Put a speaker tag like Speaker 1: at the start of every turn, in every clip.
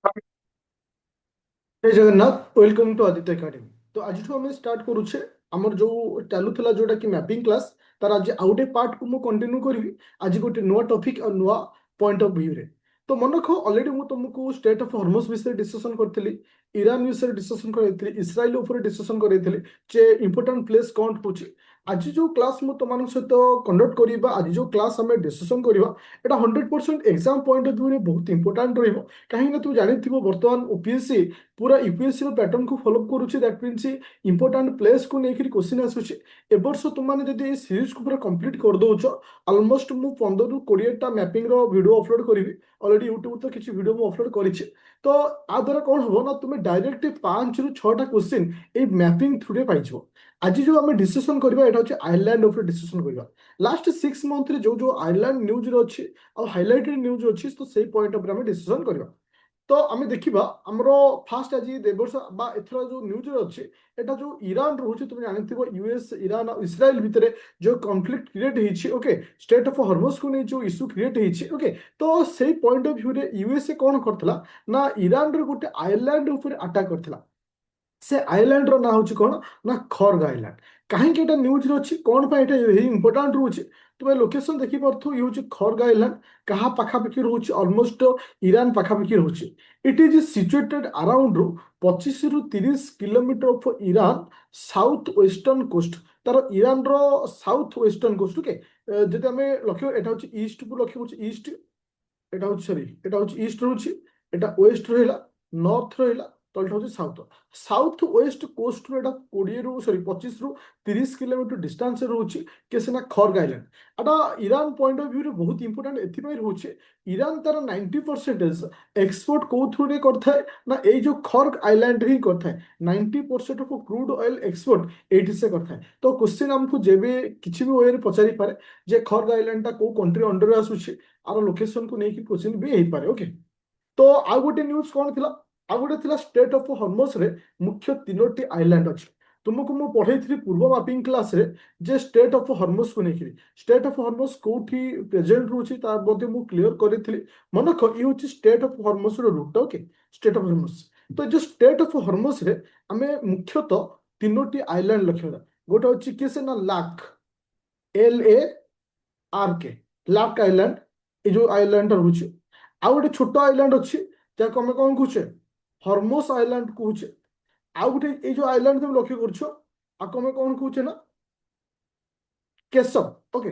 Speaker 1: जय Jagannath welcome to Aditya academy. तो आज आम स्टार्ट करुचे आमर जो चलूला जोटा कि मैपिंग क्लास तार आज आउ गए पार्ट को कंटिन्यू करी। आज गोटे नुआ टॉपिक और नुआ पॉइंट ऑफ व्यू रे। तो मन रख ऑलरेडी मुझे तुमको स्टेट ऑफ हॉर्मोस विषय डिस्कशन करी, ईरान विषय डिस्कशन करी, इस्राएल उपर डिस्कशन करी जे इंपोर्टेंट प्लेस कौन हो। आज जो क्लास मु तुम सहित कंडक्ट करवा, आज जो क्लास आम डिस्कशन करवा एटा 100% एग्जाम पॉइंट ऑफ व्यू रे बहुत इंपोर्टेंट रही। कहीं तुम जानी बर्तमान ओपीएससी पूरा यूपीएससी पैटर्न को फॉलो करुच्चे। दैट मीन्स इंपोर्टेंट प्लेस को लेकर क्वेश्चन आसूचे। ए वर्ष तुमने जब सीरीज को पूरा कंप्लीट कर दौच ऑलमोस्ट मु 15 ରୁ 20टा मैपिंग वीडियो अपलोड करी। ऑलरेडी यूट्यूब तो किसी वीडियो मु अपलोड करी। तो आ द्वारा कौन हम ना तुम्हें डायरेक्ट 5 ରୁ 6टा क्वेश्चन ये मैपिंग थ्रू पाइज। आज जो आम डिस्कसन करवा यहाँ हूँ आयरलैंड उपर डिस्कसन करवा। लास्ट 6 मंथ रे जो आयरलैंड न्यूज अच्छी और हाइलाइटेड न्यूज अच्छी तो से पॉइंट उपर डिस्कसन करवा। तो आम देखा आमर फास्ट आज देवर्ष बा एथर जो न्यूज अच्छे एटा जो ईरान रोचे तुम जानते यूएस ईरान और इस्राएल भितर जो कॉन्फ्लिक्ट क्रिएट होती ओके स्टेट ऑफ हॉर्मोस को नहीं जो इश्यू क्रिएट होती ओके। तो से पॉइंट ऑफ व्यू रे यूएसए कौन करता ना ईरान रे गोटे आयरलैंड उपर अटैक करता। से आइलैंड रो ना हूँ कौन ना खर्ग आइलैंड। कहीं न्यूज अच्छी कौन इंपोर्टाट रोचे तुम लोकेशन देखी पार्थ ये हूँ खर्ग आइलैंड क्या पाखापाखि रोचे ऑलमोस्ट ईरान पाखापाखि रोचे। इट इज सिचुएटेड अराउंड 25 ରୁ 30 kilometre of Iran south western coast. तार ईरान रो साउथ वेस्टर्न कोस्ट ओके। जब आम लक्ष्य यहाँ हूँ ईस्ट को लक्ष्य ईस्ट এটা হচ্ছে সরি এটা হচ্ছে ইস্ট রয়েছে, এটা ওয়েস্ট রহিলা, নর্থ রহিলা, তলটা হচ্ছে সাউথ। সাউথ ওয়েস্ট কোস্ট এটা 20 ରୁ সরি 25 ରୁ 30 কিলোমিଟর ডিস্টান্স রয়েছে কে সেনা খর্গ আইল্যান্ড। এটা ইরান পয়েন্ট অফ ভিউ বহুত ইম্পর্টাট এথিপাই রয়েছে ইরান তার 90% এক্সপোর্ট কোথায় করଥାଏ না এই যে খর্গ আইল্যান্ড হি করଥାଏ। 90% অফ ক্রুড অয়েল এক্সপোর্ট এইটি সে করଥାଏ। তো কোশ্চিন আমକୁ যেবে কিছু বি ওয়ে পচারি পারে যে খর্গ আইল্যান্ডটা কোউ कंट्री अंडर आसुଛି आर लोकेशन को लेकिन क्वेश्चन भी हो पारे ओके। तो आउ गोटे न्यूज कौन थिला आउ गोटे थिला स्टेट ऑफ हॉर्मोस रे मुख्य 3टी आइलैंड अच्छे। तुमको मु पढ़ाई पूर्व मैपिंग क्लास रे जे स्टेट ऑफ हॉर्मोस को लेकिन स्टेट ऑफ हॉर्मोस कोठी प्रेजेंट रोची ता मध्ये मु क्लियर करी मन रख ये हूँ स्टेट ऑफ हॉर्मोस रो route okay. Strait of Hormuz तो जो स्टेट ऑफ हॉर्मोस रे आमे मुख्यतः 3टी आइलैंड लक्ष्य गोटे हूँ किसे ना लाक LARK लाक आइलैंड ये जो आइलैंड रोचे। आउ गोटे छोट आइलैंड अच्छी जहाँ आम कौन कहे हॉर्मोस आइलैंड कहे। आउ गोटे ये जो आइलैंड तुम लक्ष्य करम कौन कहे ना केसम ओके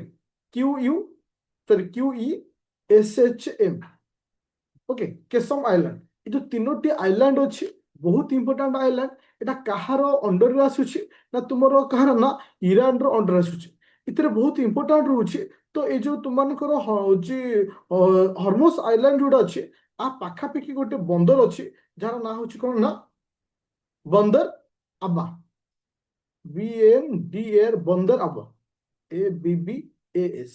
Speaker 1: QUSHM ओके केसम आइलैंड। ये जो 3टी आइलैंड अच्छी बहुत इंपोर्टेंट आइलैंड एटा कहार अंडर आसूची ना तुम कहार ना ईरान रो अंडर आसूची इतने बहुत इंपोर्टाट रोचे। तो ये जो तुमको हॉर्मोस आइलैंड जोड़ा अच्छे आ पाखापाखि गोटे बंदर अच्छी जार ना हूँ कौन ना बंदर आबा BNDR बंदर आबा ABBAS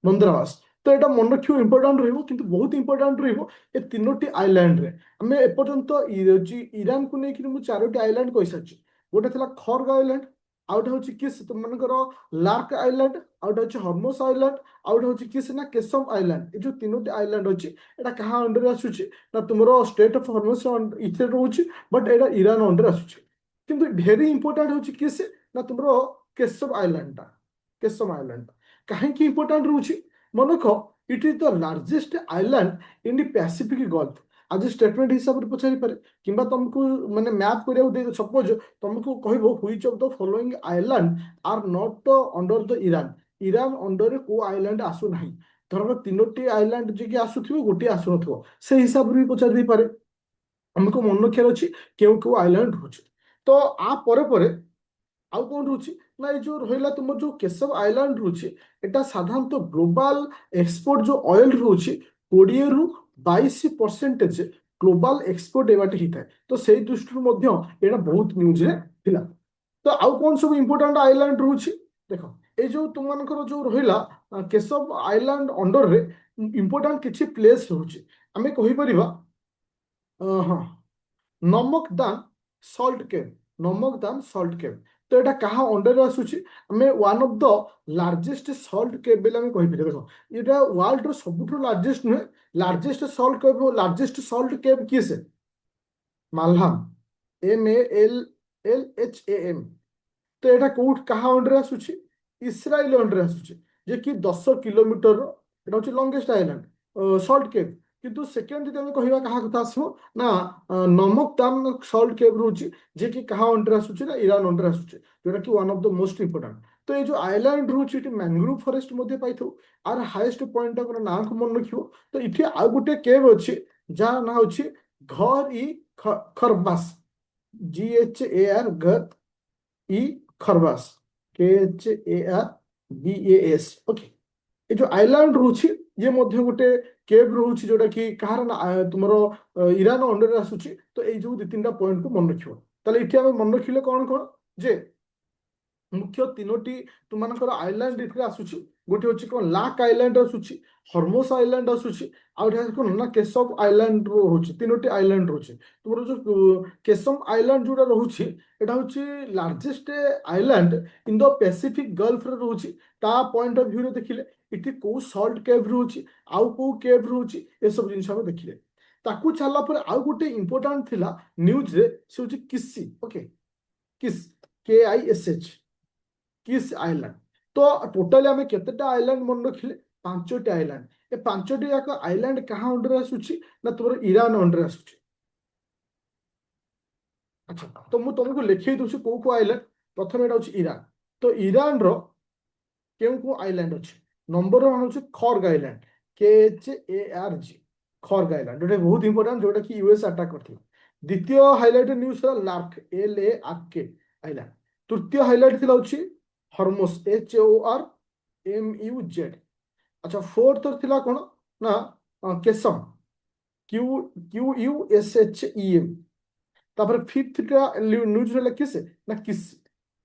Speaker 1: बंदर आवास। तो यहाँ मन रखियो इंपोर्टाट रही बहुत इंपोर्टाट रे 3टी आइलैंड रे आम एपर्यंत ईरान को लेकिन मुझे 4टी आइलैंड कही सारी। गोटे थी खर्ग आइलैंड आउट हूँ किस तुमकर लार्क आइलैंड आउट हूँ हॉर्मोस आइलैंड आउट हूँ किस ना केसम आइलैंड। ये जो 3टी आइलैंड अच्छी यहाँ क्या अंडर आसूची ना तुम स्टेट ऑफ हॉर्मोस इथे रोचे बट यहाँ ईरान अंडर आसूची। किंतु भेरी इंपोर्टाट हूँ किस ना तुम केसम आइलैंड केसम आइलैंड कहीं इंपोर्टाट रोचे मन रख it is the largest island in the Pacific gulf. आज स्टेटमेंट हिसाब से पचारि पारे कि तुमको माने मैप करिया सपोज तुमको कहबो which of the following island are not under the Iran Iran under को आइलैंड आसु नहीं। धर 3टी आइलैंड जे आसुथिबो गोटे आसुनथिबो से हिसाब रे पचारि दे पारे हमको मन रखियार अछि केउ केउ आइलैंड होछि। तो आ परे आउ कौन रोचे ना ये जो रहा तुम जो केशव आइलैंड रोचे एटा साधारणतः ग्लोबल एक्सपोर्ट जो ऑयल रोचे 20 ରୁ 22% ग्लोबल एक्सपोर्ट एबाटे होता है। तो से दृष्टि यहाँ बहुत न्यूज रे थिला। तो आउ कौन सब इंपोर्टेंट आइलैंड रोचे देख ये जो तुमको जो रहा केशव आइलैंड अंडर रे इंपोर्टेंट किसी प्लेस रोचे आम कहीपर हाँ नमक दान सल्ट केव नमक दान सल्ट केव। तो एटा कहा अंडर आसुची हमें one of the largest salt cave बेले हमें कहि देखो एटा वर्ल्ड रो सबुठु लार्जेस्ट नुहे लार्जेस्ट सॉल्ट केव किसे मालहाम MALLHAM तो एटा कोउट कहा अंडर आसुची इस्राएल अंडर आसुची जे कि 10 किलोमीटर एटा होची लॉन्गेस्ट आइलैंड सॉल्ट केव किंतु सेकेंड जदि हमें कहवा कहा कथा आसो ना नमक दाम सॉल्ट केव रोची जे कि कहा अंडर आसुची ना ईरान अंडर आसुची जोटा कि one of the most important तो ये जो आइलैंड रोची इटी मैंग्रोव फॉरेस्ट मध्ये पाइथो आर हाईएस्ट पॉइंट ऑफ ना को मन रखियो तो इठी आ गुटे केव अछि जा ना होची घर ई खरबास GHAR घर ई खरबास KHARBAS ओके ये जो आइलैंड रोची ये मध्य गोटे केव रोची जोटा कि कहार ना तुमरो ईरान अंडर आसुची तो ये जो 2-3टा पॉइंट को मन रखियो ताले इठी हम मन रखिले कोन कोन जे मुख्य तीनोटी तुमनकर आइलैंड इथे आसुची गोटे होची कोन लाक आइलैंड आसुची हॉर्मोस आइलैंड आसुची आ गोटे कोन ना केसम आइलैंड रो होची तीनोटी आइलैंड रोची तुमरो जो केसम आइलैंड जोडा रहूची एटा होची largest island in the Pacific gulf रे रहूची ता पॉइंट ऑफ व्यू रे देखिले इठी को सॉल्ट केव रहूची आउ को केव रहूची ए सब जिनिस हम देखिले ताकू छाला पर आउ गोटे इंपोर्टेंट थिला न्यूज रे से होची किसी ओके किस KISH किस आइलैंड तो टोटली आम केतेटा आइलैंड मन रखिले 5टी आइलैंड ए 5टी जाक आइलैंड कहाँ अंडर आसुची ना तुम ईरान अंडर आसुची अच्छा तो मु तुमको लिखी दूसरी को आइलैंड प्रथम एटा होची ईरान तो ईरान रो केउ को आइलैंड अछि नंबर 1 होची खर्ग आइलैंड KHARG खर्ग आइलैंड जोटा बहुत इंपोर्टेंट जोटा कि यूएस अटैक करथिला द्वितीय highlight news lark LARK island तृतीय हाइलाइट थिला होची हॉर्मोस HORMUZ अच्छा फोर्थ थिला कोन ना केसम QUSHEM तापर फिफ्थ न्यूज रे किसे ना किस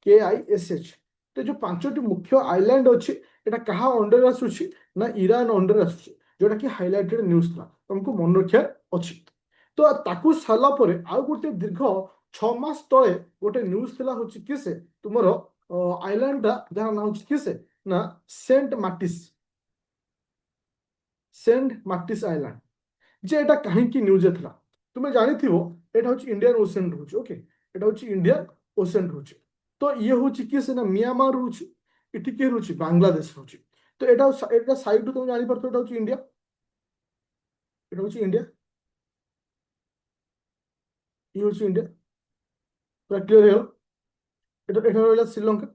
Speaker 1: KISH तो जो 5टी मुख्य आइलैंड अछि एटा कहा अंडर आसुची ना ईरान अंडर आसुची जोटा कि हाइलाइटेड न्यूज था तुमको मन रखिया अछि तो ताकू साला परे आ गोटे दीर्घ 6 मास तळे गोटे न्यूज थिला होची किसे तुमरो आइलैंड जहाँ ना किसे ना सेंट मार्टिस आइलैंड जे एटा कहीं की न्यूज थला तुम्हें जानी थी एटा होची इंडियन ओशन रहूची ओके एटा होची इंडियन ओशन रहूची तो ये होची किसे ना म्यांमार रहूची इठी के रहूची बांग्लादेश रहूची तो एटा साइड तुम जानी परतो एटा होची इंडिया एटा होची इंडिया ये होची इंडिया पूरा क्लियर है एटा एटा रहला श्रीलंका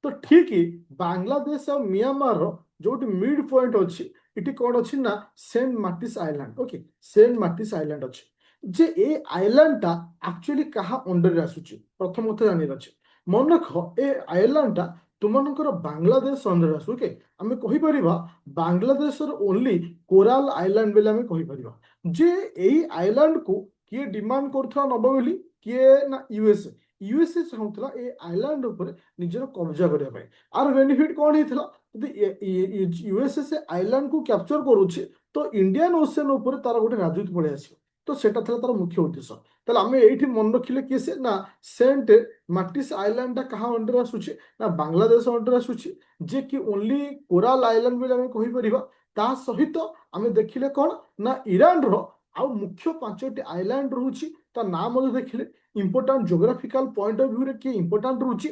Speaker 1: तो ठीक ही बांग्लादेश और म्यांमार जो मिड पॉइंट अच्छी इटी कौन अच्छी ना Saint Martin's island okay Saint Martin's island अच्छी जे ए आइलैंड टा एक्चुअली कहा अंडर आसुची प्रथम कथा जानि अछि मन रख ए आइलैंड टा तुमनकर बांग्लादेश अंडर आसु ओके आमे कहि परिबा बांग्लादेश ओनली कोराल आइलैंड बेले आमे कहि परिबा जे एई आइलैंड को किए डिमांड करथला नबो बोली किए ना यूएसए चाहूला ए आइलैंड ऊपर निजर कब्जा करने पाए आर बेनिफिट कौन होता यूएसए से आइलैंड को कैप्चर करुच्छे तो इंडियन ओशन ऊपर तार गोटे राजनीति पड़े आस तो सेटा था तार मुख्य उद्देश्य ताले आमे एठी मन रखिले कि से ना सेंट मार्टिस आइलैंड कहाँ अंडर आसुची ना बांग्लादेश अंडर आसुची जे कि ओनली कोराल आइलैंड बेले आमे कहि परिबा ता सहित आमे देखिले कोन ना ईरान रो आ मुख्य 5टी आइलैंड रहूची ता नाम मध्ये देखिले important geographical point of view रे कि इंपोर्टेंट रहूची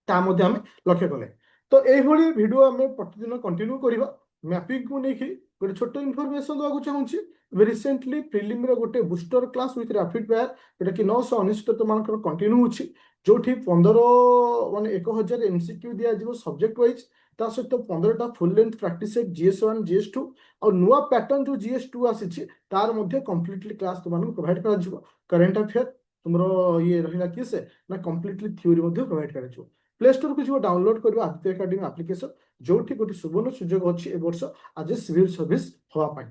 Speaker 1: ता मध्ये आमे लक्ष्य कले तो एही भली वीडियो आमे प्रतिदिन कंटिन्यू करिबा मैपिंग को नेखि गोटे छोट इनफॉरमेशन दवा चाहूँगी रिसेंटली प्रिलिम रे गोटे booster class with rapid fire जोटा कि 999 मानकर कंटिन्यू होची जोठी 15 माने 1000 एमसीक्यू दिया जिवो सब्जेक्ट वाइज ता सहित 15टा full length practice set GS1 GS2 और नुआ पैटर्न जो GS2 आसीची तार मध्ये कंप्लीटली क्लास तुमन प्रोवाइड करा जिवो करंट अफेयर तुमरो ये रहिला किसे ना कंप्लीटली थ्योरी मध्ये प्रोवाइड करा जिवो प्ले स्टोर को जो डाउनलोड करबा आदित्य एकेडमी एप्लीकेशन जोठी गोटी सुवर्ण सुजोग अछि ए वर्ष आज सिविल सर्विस होवा पाई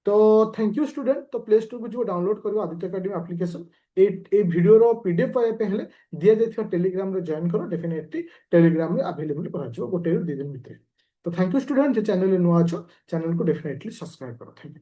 Speaker 1: तो थैंक यू स्टूडेंट तो प्ले स्टोर को जो डाउनलोड करो आदित्य एकेडमी एप्लीकेशन ए वीडियो रो पीडीएफ पाए पहले दिया जाइथिबा टेलीग्राम रे जॉइन करो डेफिनेटली टेलीग्राम रे अवेलेबल करा जो गोटे 2 दिन भितर तो thank you student J channel नुआ अछो चैनल को डेफिनेटली सब्सक्राइब करो थैंक यू